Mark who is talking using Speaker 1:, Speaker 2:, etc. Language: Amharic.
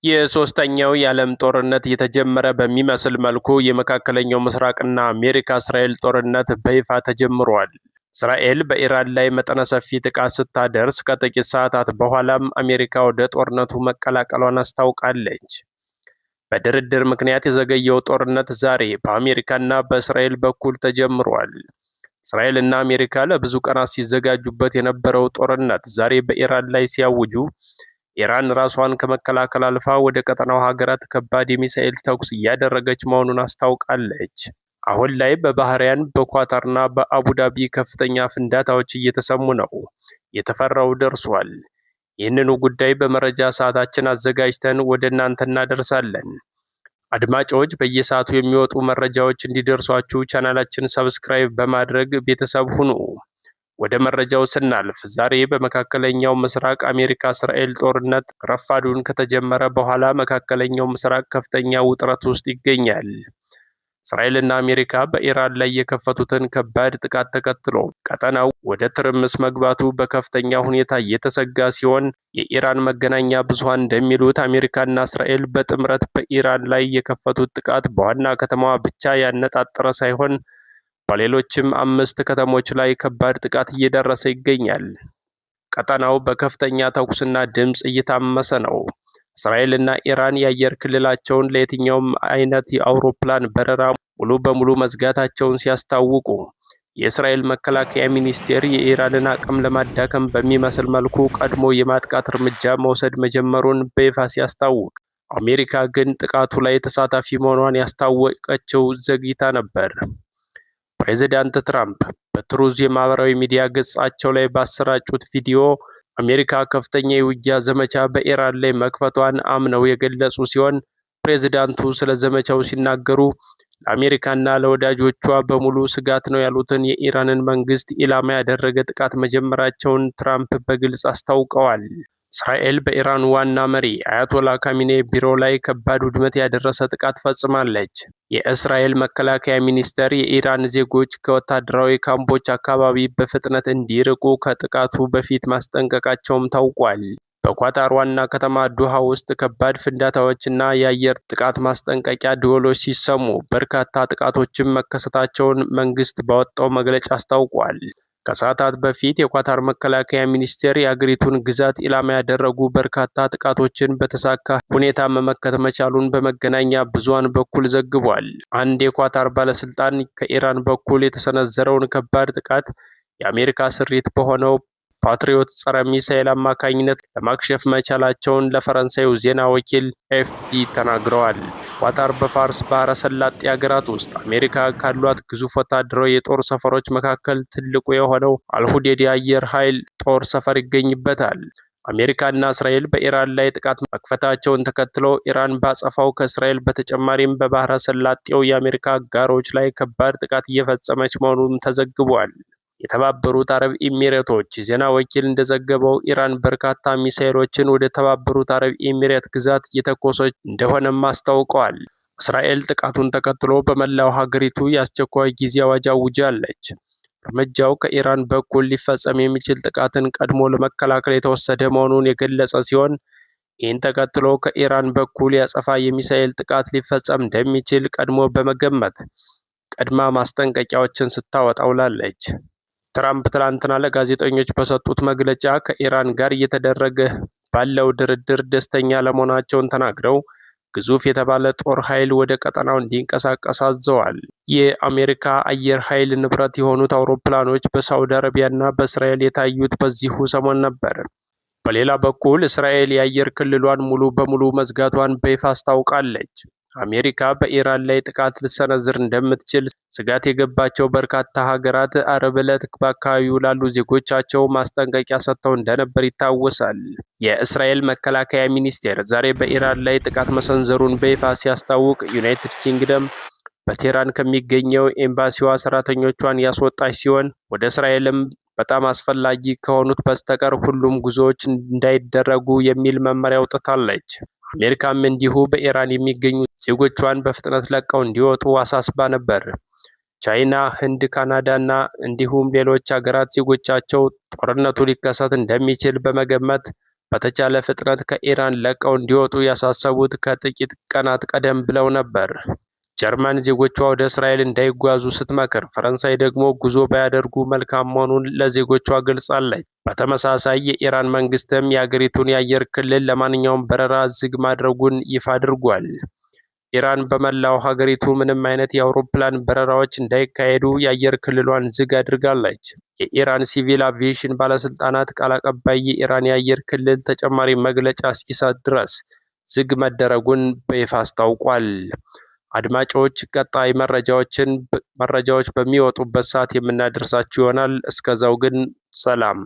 Speaker 1: የሶስተኛው የዓለም ጦርነት የተጀመረ በሚመስል መልኩ የመካከለኛው ምስራቅና አሜሪካ-እስራኤል ጦርነት በይፋ ተጀምሯል። እስራኤል በኢራን ላይ መጠነ ሰፊ ጥቃት ስታደርስ ከጥቂት ሰዓታት በኋላም አሜሪካ ወደ ጦርነቱ መቀላቀሏን አስታውቃለች። በድርድር ምክንያት የዘገየው ጦርነት ዛሬ በአሜሪካና በእስራኤል በኩል ተጀምሯል። እስራኤልና አሜሪካ ለብዙ ቀናት ሲዘጋጁበት የነበረው ጦርነት ዛሬ በኢራን ላይ ሲያውጁ ኢራን ራሷን ከመከላከል አልፋ ወደ ቀጠናው ሀገራት ከባድ የሚሳኤል ተኩስ እያደረገች መሆኑን አስታውቃለች። አሁን ላይ በባህሪያን በኳታርና በአቡዳቢ ከፍተኛ ፍንዳታዎች እየተሰሙ ነው። የተፈራው ደርሷል። ይህንኑ ጉዳይ በመረጃ ሰዓታችን አዘጋጅተን ወደ እናንተ እናደርሳለን። አድማጮች፣ በየሰዓቱ የሚወጡ መረጃዎች እንዲደርሷችሁ ቻናላችን ሰብስክራይብ በማድረግ ቤተሰብ ሁኑ። ወደ መረጃው ስናልፍ ዛሬ በመካከለኛው ምስራቅ አሜሪካ እስራኤል ጦርነት ረፋዱን ከተጀመረ በኋላ መካከለኛው ምስራቅ ከፍተኛ ውጥረት ውስጥ ይገኛል። እስራኤልና አሜሪካ በኢራን ላይ የከፈቱትን ከባድ ጥቃት ተከትሎ ቀጠናው ወደ ትርምስ መግባቱ በከፍተኛ ሁኔታ እየተሰጋ ሲሆን የኢራን መገናኛ ብዙሃን እንደሚሉት አሜሪካና እስራኤል በጥምረት በኢራን ላይ የከፈቱት ጥቃት በዋና ከተማዋ ብቻ ያነጣጠረ ሳይሆን በሌሎችም 5 ከተሞች ላይ ከባድ ጥቃት እየደረሰ ይገኛል። ቀጠናው በከፍተኛ ተኩስና ድምፅ እየታመሰ ነው። እስራኤልና ኢራን የአየር ክልላቸውን ለየትኛውም አይነት የአውሮፕላን በረራ ሙሉ በሙሉ መዝጋታቸውን ሲያስታውቁ፣ የእስራኤል መከላከያ ሚኒስቴር የኢራንን አቅም ለማዳከም በሚመስል መልኩ ቀድሞ የማጥቃት እርምጃ መውሰድ መጀመሩን በይፋ ሲያስታውቅ፣ አሜሪካ ግን ጥቃቱ ላይ ተሳታፊ መሆኗን ያስታወቀችው ዘግይታ ነበር። ፕሬዚዳንት ትራምፕ በትሩዝ የማህበራዊ ሚዲያ ገጻቸው ላይ ባሰራጩት ቪዲዮ አሜሪካ ከፍተኛ የውጊያ ዘመቻ በኢራን ላይ መክፈቷን አምነው የገለጹ ሲሆን ፕሬዚዳንቱ ስለ ዘመቻው ሲናገሩ ለአሜሪካና ለወዳጆቿ በሙሉ ስጋት ነው ያሉትን የኢራንን መንግስት ኢላማ ያደረገ ጥቃት መጀመራቸውን ትራምፕ በግልጽ አስታውቀዋል። እስራኤል በኢራን ዋና መሪ አያቶላ ካሚኔ ቢሮ ላይ ከባድ ውድመት ያደረሰ ጥቃት ፈጽማለች። የእስራኤል መከላከያ ሚኒስቴር የኢራን ዜጎች ከወታደራዊ ካምፖች አካባቢ በፍጥነት እንዲርቁ ከጥቃቱ በፊት ማስጠንቀቃቸውም ታውቋል። በኳታር ዋና ከተማ ዶሃ ውስጥ ከባድ ፍንዳታዎችና የአየር ጥቃት ማስጠንቀቂያ ደወሎች ሲሰሙ በርካታ ጥቃቶችም መከሰታቸውን መንግስት ባወጣው መግለጫ አስታውቋል። ከሰዓታት በፊት የኳታር መከላከያ ሚኒስቴር የአገሪቱን ግዛት ኢላማ ያደረጉ በርካታ ጥቃቶችን በተሳካ ሁኔታ መመከት መቻሉን በመገናኛ ብዙሃን በኩል ዘግቧል። አንድ የኳታር ባለስልጣን ከኢራን በኩል የተሰነዘረውን ከባድ ጥቃት የአሜሪካ ስሪት በሆነው ፓትሪዮት ጸረ ሚሳኤል አማካኝነት ለማክሸፍ መቻላቸውን ለፈረንሳዩ ዜና ወኪል ኤፍፒ ተናግረዋል። ኳታር በፋርስ ባህረ ሰላጤ ሀገራት ውስጥ አሜሪካ ካሏት ግዙፍ ወታደራዊ የጦር ሰፈሮች መካከል ትልቁ የሆነው አልሁዴድ የአየር ኃይል ጦር ሰፈር ይገኝበታል። አሜሪካና እስራኤል በኢራን ላይ ጥቃት መክፈታቸውን ተከትሎ ኢራን ባጸፋው ከእስራኤል በተጨማሪም በባህረ ሰላጤው የአሜሪካ አጋሮች ላይ ከባድ ጥቃት እየፈጸመች መሆኑን ተዘግቧል። የተባበሩት አረብ ኤሚሬቶች ዜና ወኪል እንደዘገበው ኢራን በርካታ ሚሳኤሎችን ወደ ተባበሩት አረብ ኤሚሬት ግዛት እየተኮሰች እንደሆነም አስታውቀዋል። እስራኤል ጥቃቱን ተከትሎ በመላው ሀገሪቱ የአስቸኳይ ጊዜ አዋጅ አውጃለች። እርምጃው ከኢራን በኩል ሊፈጸም የሚችል ጥቃትን ቀድሞ ለመከላከል የተወሰደ መሆኑን የገለጸ ሲሆን ይህን ተከትሎ ከኢራን በኩል ያጸፋ የሚሳኤል ጥቃት ሊፈጸም እንደሚችል ቀድሞ በመገመት ቀድማ ማስጠንቀቂያዎችን ስታወጣ ውላለች። ትራምፕ ትላንትና ለጋዜጠኞች በሰጡት መግለጫ ከኢራን ጋር እየተደረገ ባለው ድርድር ደስተኛ ለመሆናቸውን ተናግረው ግዙፍ የተባለ ጦር ኃይል ወደ ቀጠናው እንዲንቀሳቀስ አዘዋል። የአሜሪካ አየር ኃይል ንብረት የሆኑት አውሮፕላኖች በሳውዲ አረቢያና በእስራኤል የታዩት በዚሁ ሰሞን ነበር። በሌላ በኩል እስራኤል የአየር ክልሏን ሙሉ በሙሉ መዝጋቷን በይፋ አስታውቃለች። አሜሪካ በኢራን ላይ ጥቃት ልትሰነዝር እንደምትችል ስጋት የገባቸው በርካታ ሀገራት ዓርብ ዕለት በአካባቢው ላሉ ዜጎቻቸው ማስጠንቀቂያ ሰጥተው እንደነበር ይታወሳል። የእስራኤል መከላከያ ሚኒስቴር ዛሬ በኢራን ላይ ጥቃት መሰንዘሩን በይፋ ሲያስታውቅ ዩናይትድ ኪንግደም በቴህራን ከሚገኘው ኤምባሲዋ ሰራተኞቿን ያስወጣች ሲሆን ወደ እስራኤልም በጣም አስፈላጊ ከሆኑት በስተቀር ሁሉም ጉዞዎች እንዳይደረጉ የሚል መመሪያ አውጥታለች። አሜሪካም እንዲሁ በኢራን የሚገኙ ዜጎቿን በፍጥነት ለቀው እንዲወጡ አሳስባ ነበር። ቻይና፣ ህንድ፣ ካናዳ እና እንዲሁም ሌሎች ሀገራት ዜጎቻቸው ጦርነቱ ሊከሰት እንደሚችል በመገመት በተቻለ ፍጥነት ከኢራን ለቀው እንዲወጡ ያሳሰቡት ከጥቂት ቀናት ቀደም ብለው ነበር። ጀርመን ዜጎቿ ወደ እስራኤል እንዳይጓዙ ስትመክር፣ ፈረንሳይ ደግሞ ጉዞ ባያደርጉ መልካም መሆኑን ለዜጎቿ ገልጻለች። በተመሳሳይ የኢራን መንግስትም የአገሪቱን የአየር ክልል ለማንኛውም በረራ ዝግ ማድረጉን ይፋ አድርጓል። ኢራን በመላው ሀገሪቱ ምንም አይነት የአውሮፕላን በረራዎች እንዳይካሄዱ የአየር ክልሏን ዝግ አድርጋለች። የኢራን ሲቪል አቪዬሽን ባለስልጣናት ቃል አቀባይ የኢራን የአየር ክልል ተጨማሪ መግለጫ እስኪሰጥ ድረስ ዝግ መደረጉን በይፋ አስታውቋል። አድማጮች፣ ቀጣይ መረጃዎች በሚወጡበት ሰዓት የምናደርሳችሁ ይሆናል። እስከዛው ግን ሰላም።